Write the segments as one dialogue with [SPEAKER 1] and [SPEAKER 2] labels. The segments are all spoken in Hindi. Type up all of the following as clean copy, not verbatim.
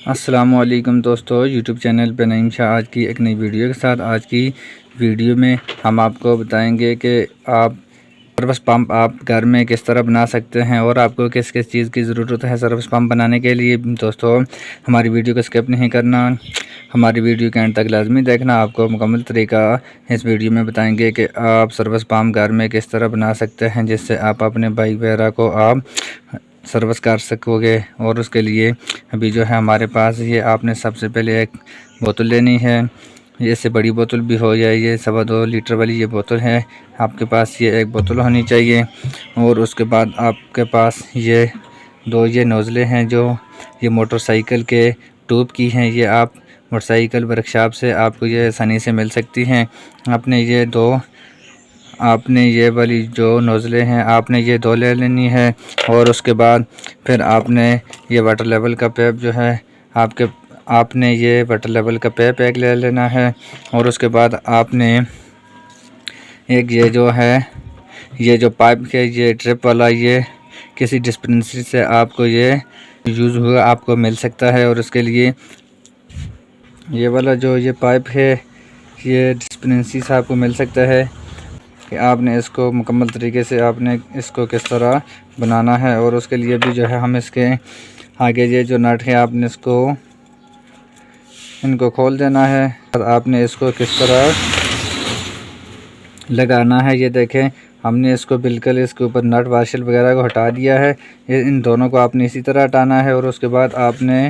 [SPEAKER 1] अस्सलामुअलैकुम दोस्तों, यूट्यूब चैनल पे नईम शाह आज की एक नई वीडियो के साथ। आज की वीडियो में हम आपको बताएंगे कि आप सर्विस पंप आप घर में किस तरह बना सकते हैं और आपको किस किस चीज़ की ज़रूरत है सर्विस पंप बनाने के लिए। दोस्तों, हमारी वीडियो को स्किप नहीं करना, हमारी वीडियो के एंड तक लाजमी देखना। आपको मुकम्मल तरीका इस वीडियो में बताएंगे कि आप सर्विस पंप घर में किस तरह बना सकते हैं, जिससे आप अपने बाइक वगैरह को आप सर्विस कर सकोगे। और उसके लिए अभी जो है हमारे पास ये आपने सबसे पहले एक बोतल लेनी है। ये इससे बड़ी बोतल भी हो जाए, ये 2.25 लीटर वाली ये बोतल है, आपके पास ये एक बोतल होनी चाहिए। और उसके बाद आपके पास ये दो ये नोज़लें हैं जो ये मोटरसाइकिल के ट्यूब की हैं। ये आप मोटरसाइकिल वर्कशॉप से आपको ये आसानी से मिल सकती हैं। आपने ये वाली जो नोज़लें हैं आपने ये 2 ले लेनी है। और उसके बाद फिर आपने ये वाटर लेवल का पाइप जो है आपने ये वाटर लेवल का पाइप एक ले लेना है। और उसके बाद आपने एक ये जो पाइप के ये ड्रिप वाला ये किसी डिस्पेंसरी से आपको ये यूज़ हुआ आपको मिल सकता है। और उसके लिए ये वाला जो ये पाइप है ये डिस्पेंसरी से आपको मिल सकता है कि आपने इसको मुकम्मल तरीके से आपने इसको किस तरह बनाना है। और उसके लिए भी जो है हम इसके आगे ये जो नट है आपने इनको खोल देना है और आपने इसको किस तरह लगाना है। ये देखें, हमने इसको बिल्कुल इसके ऊपर नट वाशल वगैरह को हटा दिया है। इन दोनों को आपने इसी तरह हटाना है। और उसके बाद आपने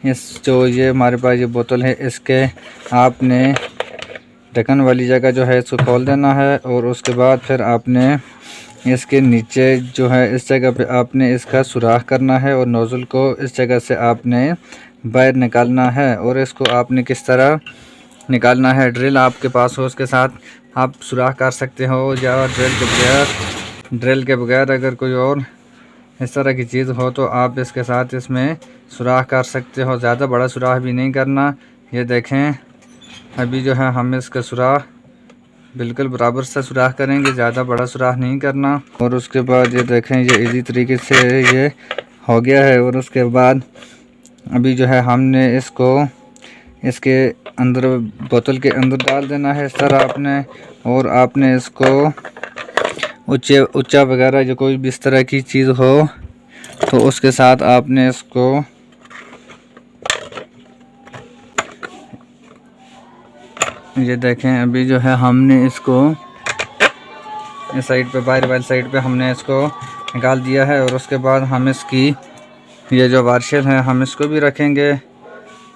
[SPEAKER 1] ये हमारे पास ये बोतल है, इसके आपने ढक्कन वाली जगह जो है इसको खोल देना है। और उसके बाद फिर आपने इसके नीचे जो है इस जगह पे आपने इसका सुराख करना है और नोज़ल को इस जगह से आपने बाहर निकालना है। और इसको आपने किस तरह निकालना है, ड्रिल आपके पास हो उसके साथ आप सुराख कर सकते हो, या ड्रिल के बगैर अगर कोई और इस तरह की चीज़ हो तो आप इसके साथ इसमें सुराख कर सकते हो। ज़्यादा बड़ा सुराख भी नहीं करना। ये देखें, अभी जो है हम इसका सुराख बिल्कुल बराबर से सुराख करेंगे, ज़्यादा बड़ा सुराख नहीं करना। और उसके बाद ये देखें, ये इजी तरीके से ये हो गया है। और उसके बाद अभी जो है हमने इसको इसके अंदर बोतल के अंदर डाल देना है इस तरह आपने। और आपने इसको ऊंचा वगैरह जो कोई भी इस तरह की चीज़ हो तो उसके साथ आपने इसको ये देखें, अभी जो है हमने इसको इस साइड पे बाहर वाली साइड पे हमने इसको निकाल दिया है। और उसके बाद हम इसकी ये जो वार्शल है हम इसको भी रखेंगे।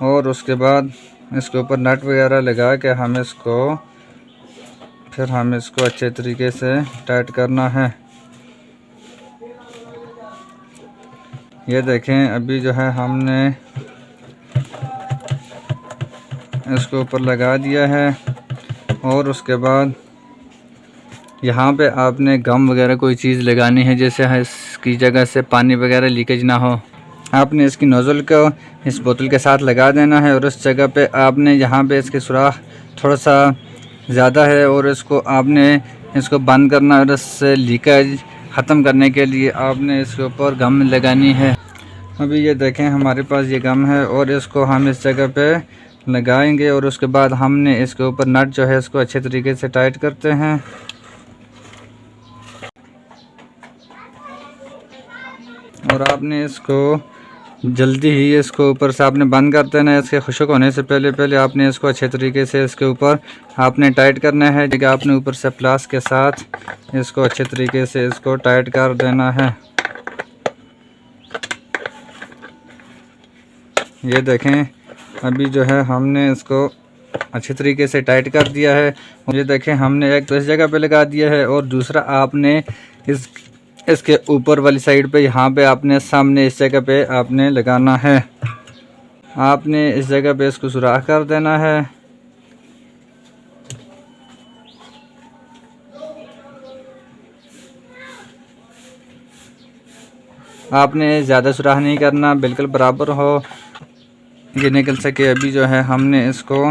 [SPEAKER 1] और उसके बाद इसके ऊपर नट वगैरह लगा के हम इसको अच्छे तरीके से टाइट करना है। ये देखें, अभी जो है हमने इसको ऊपर लगा दिया है। और उसके बाद यहाँ पे आपने गम वगैरह कोई चीज़ लगानी है, जैसे इसकी जगह से पानी वगैरह लीकेज ना हो। आपने इसकी नोज़ल को इस बोतल के साथ लगा देना है। और उस जगह पे आपने यहाँ पे इसके सुराख थोड़ा सा ज़्यादा है और इसको बंद करना है। और इससे लीकेज ख़त्म करने के लिए आपने इसके ऊपर गम लगानी है। अभी ये देखें, हमारे पास ये गम है और इसको हम इस जगह पे लगाएंगे। और उसके बाद हमने इसके ऊपर नट जो है इसको अच्छे तरीके से टाइट करते हैं। और आपने इसको जल्दी ही इसको ऊपर से आपने बंद कर देना है। इसके खुश्क होने से पहले आपने इसको अच्छे तरीके से इसके ऊपर आपने टाइट करना है। जगह आपने ऊपर से प्लास के साथ इसको अच्छे तरीके से इसको टाइट कर देना है। ये देखें, अभी जो है हमने इसको अच्छे तरीके से टाइट कर दिया है। ये देखें, हमने एक तो इस जगह पे लगा दिया है और दूसरा आपने इसके ऊपर वाली साइड पे यहाँ पे आपने सामने इस जगह पे आपने लगाना है। आपने इस जगह पे इसको सुराख कर देना है। आपने ज़्यादा सुराख नहीं करना, बिल्कुल बराबर हो ये निकल सके। अभी जो है हमने इसको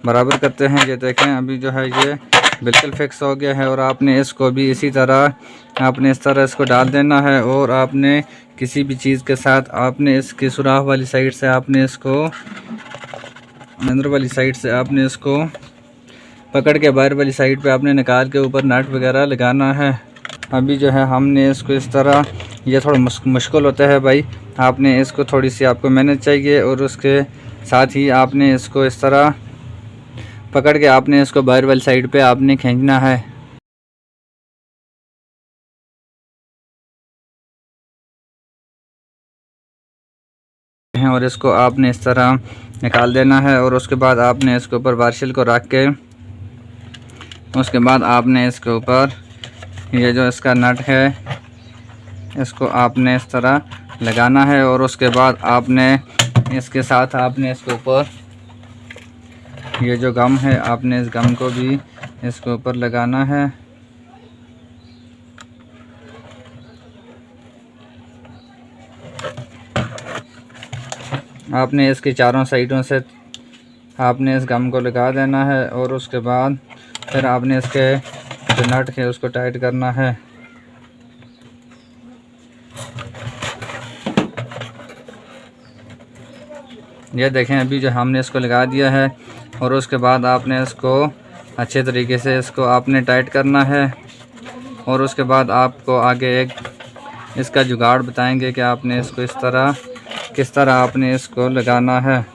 [SPEAKER 1] बराबर करते हैं। ये देखें, अभी जो है ये बिल्कुल फिक्स हो गया है। और आपने इसको भी इसी तरह आपने इस तरह इसको डाल देना है। और आपने किसी भी चीज़ के साथ आपने इसकी सुराख वाली साइड से आपने इसको अंदर वाली साइड से आपने इसको पकड़ के बाहर वाली साइड पे आपने निकाल के ऊपर नट वगैरह लगाना है। अभी जो है हमने इसको इस तरह, ये थोड़ा मुश्किल होता है भाई, आपने इसको थोड़ी सी आपको मेहनत चाहिए और उसके साथ ही आपने इसको इस तरह पकड़ के आपने इसको बाहर वाली साइड पे आपने खींचना है। और इसको आपने इस तरह निकाल देना है और उसके बाद आपने इसके ऊपर वार्शिल को रख के उसके बाद आपने इसके ऊपर ये जो इसका नट है इसको आपने इस तरह लगाना है और उसके बाद आपने इसके साथ आपने इसके ऊपर ये जो गम है आपने इस गम को भी इसके ऊपर लगाना है। आपने इसकी चारों साइडों से आपने इस गम को लगा देना है और उसके बाद फिर आपने इसके जो नट है उसको टाइट करना है। ये देखें अभी जो हमने इसको लगा दिया है और उसके बाद आपने इसको अच्छे तरीके से इसको आपने टाइट करना है और उसके बाद आपको आगे एक इसका जुगाड़ बताएंगे कि आपने इसको इस तरह किस तरह आपने इसको लगाना है।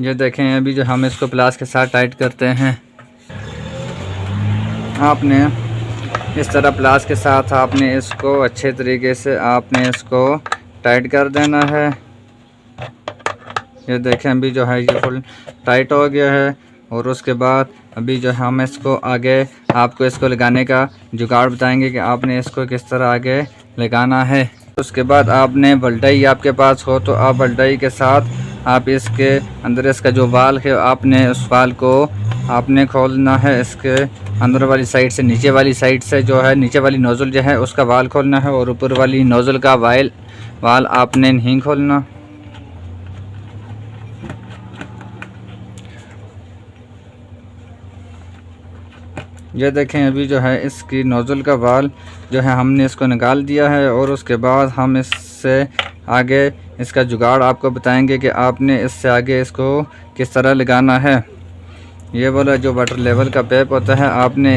[SPEAKER 1] ये देखें अभी जो हम इसको प्लास के साथ टाइट करते हैं, आपने इस तरह प्लास के साथ आपने इसको अच्छे तरीके से आपने इसको टाइट कर देना है। ये देखें अभी जो है ये फुल टाइट हो गया है और उसके बाद अभी जो हम इसको आगे आपको इसको लगाने का जुगाड़ बताएंगे कि आपने इसको किस तरह आगे लगाना है। उसके बाद आपने बल्टाई आपके पास हो तो आप बल्टाई के साथ आप इसके अंदर इसका जो वाल है आपने उस वाल को आपने खोलना है। इसके अंदर वाली साइड से नीचे वाली साइड से जो है नीचे वाली नोज़ल जो है उसका वाल खोलना है और ऊपर वाली नोज़ल का वाल आपने नहीं खोलना। ये देखें अभी जो है इसकी नोज़ल का वाल जो है हमने इसको निकाल दिया है और उसके बाद हम इससे आगे इसका जुगाड़ आपको बताएंगे कि आपने इससे आगे इसको किस तरह लगाना है। ये वाला जो वाटर लेवल का पाइप होता है आपने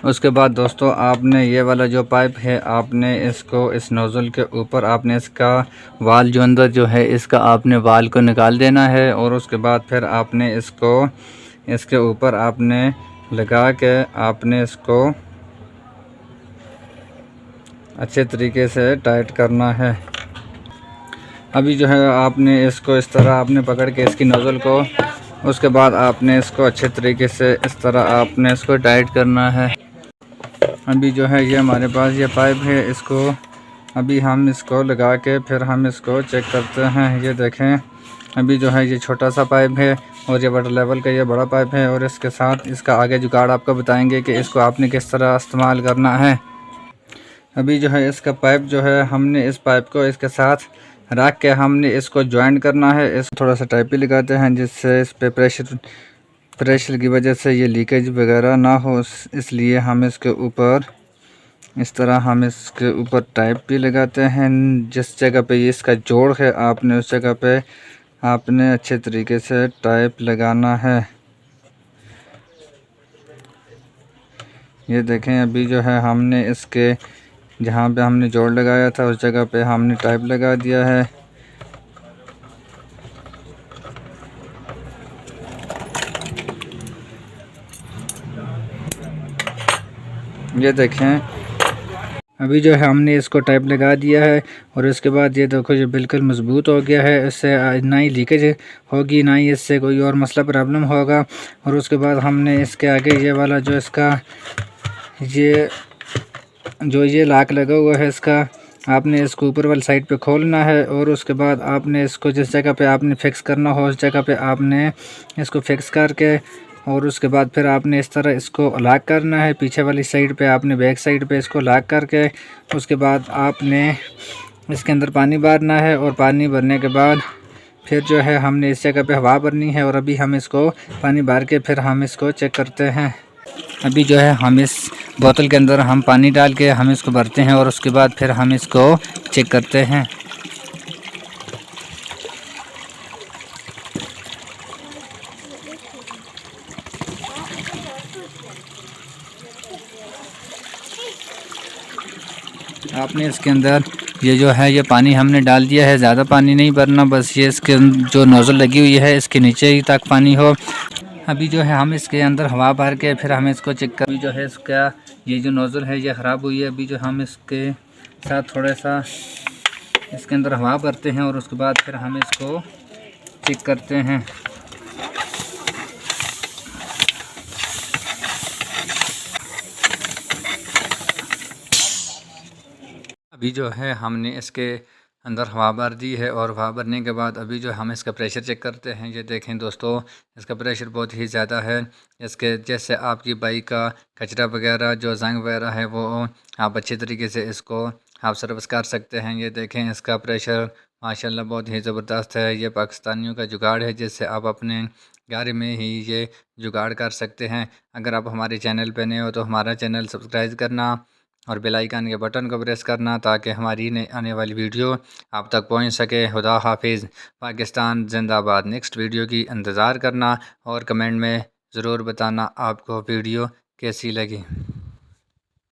[SPEAKER 1] उसके बाद दोस्तों आपने ये वाला जो पाइप है आपने इसको इस नोज़ल के ऊपर आपने इसका वाल जो अंदर जो है इसका आपने वाल को निकाल देना है और उसके बाद फिर आपने इसको इसके ऊपर आपने लगा के आपने इसको अच्छे तरीके से टाइट करना है। अभी जो है आपने इसको इस तरह आपने पकड़ के इसकी नोज़ल को उसके बाद आपने इसको अच्छे तरीके से इस तरह आपने इसको टाइट करना है। अभी जो है ये हमारे पास ये पाइप है, इसको अभी हम इसको लगा के फिर हम इसको चेक करते हैं। ये देखें अभी जो है ये छोटा सा पाइप है और ये वाटर लेवल का ये बड़ा पाइप है और इसके साथ इसका आगे जुगाड़ आपको बताएंगे कि इसको आपने किस तरह इस्तेमाल करना है। अभी जो है इसका पाइप जो है हमने इस पाइप को इसके साथ रख के हमने इसको ज्वाइन करना है। इसको थोड़ा सा टाइप भी लगाते हैं जिससे इस पे प्रेशर की वजह से ये लीकेज वगैरह ना हो, इसलिए हम इसके ऊपर इस तरह हम इसके ऊपर टाइप भी लगाते हैं। जिस जगह पे ये इसका जोड़ है आपने उस जगह पे आपने अच्छे तरीके से टाइप लगाना है। ये देखें अभी जो है हमने इसके जहाँ पे हमने जोड़ लगाया था उस जगह पे हमने टाइप लगा दिया है। ये देखें अभी जो है हमने इसको टाइप लगा दिया है और इसके बाद ये देखो ये बिल्कुल मजबूत हो गया है। इससे ना ही लीकेज होगी ना ही इससे कोई और मसला प्रॉब्लम होगा। और उसके बाद हमने इसके आगे ये वाला जो इसका ये लाक लगा हुआ है इसका आपने इसको ऊपर वाली साइड पे खोलना है और उसके बाद आपने इसको जिस जगह पे आपने फिक्स करना हो उस जगह पे आपने इसको फिक्स करके और उसके बाद फिर आपने इस तरह इसको लॉक करना है। पीछे वाली साइड पे आपने बैक साइड पे इसको लॉक करके उसके बाद आपने इसके अंदर पानी भरना है और पानी भरने के बाद फिर जो है हमने इस जगह पे हवा भरनी है और अभी हम इसको पानी भर के फिर हम इसको चेक करते हैं। अभी जो है हम इस बोतल के अंदर हम पानी डाल के हम इसको भरते हैं और उसके बाद फिर हम इसको चेक करते हैं। आपने इसके अंदर ये जो है ये पानी हमने डाल दिया है, ज़्यादा पानी नहीं भरना, बस ये इसके जो नोज़ल लगी हुई है इसके नीचे ही तक पानी हो। अभी जो है हम इसके अंदर हवा भर के फिर हम इसको चेक कर, अभी जो है इसका ये जो नोज़ल है ये ख़राब हुई है। अभी जो हम इसके साथ थोड़ा सा इसके अंदर हवा भरते हैं और उसके बाद फिर हम इसको चेक करते हैं। अभी जो है हमने इसके अंदर हवा भर दी है और हवा भरने के बाद अभी जो हम इसका प्रेशर चेक करते हैं। ये देखें दोस्तों, इसका प्रेशर बहुत ही ज़्यादा है। इसके जैसे आपकी बाइक का कचरा वगैरह जो जंग वगैरह है वो आप अच्छे तरीके से इसको आप सर्विस कर सकते हैं। ये देखें इसका प्रेशर माशाल्लाह बहुत ही ज़बरदस्त है। ये पाकिस्तानियों का जुगाड़ है जिससे आप अपने घर में ही ये जुगाड़ कर सकते हैं। अगर आप हमारे चैनल पर नए हो तो हमारा चैनल सब्सक्राइब करना और बेल आइकन के बटन को प्रेस करना ताकि हमारी आने वाली वीडियो आप तक पहुंच सके। खुदा हाफिज़, पाकिस्तान जिंदाबाद। नेक्स्ट वीडियो की इंतज़ार करना और कमेंट में ज़रूर बताना आपको वीडियो कैसी लगी।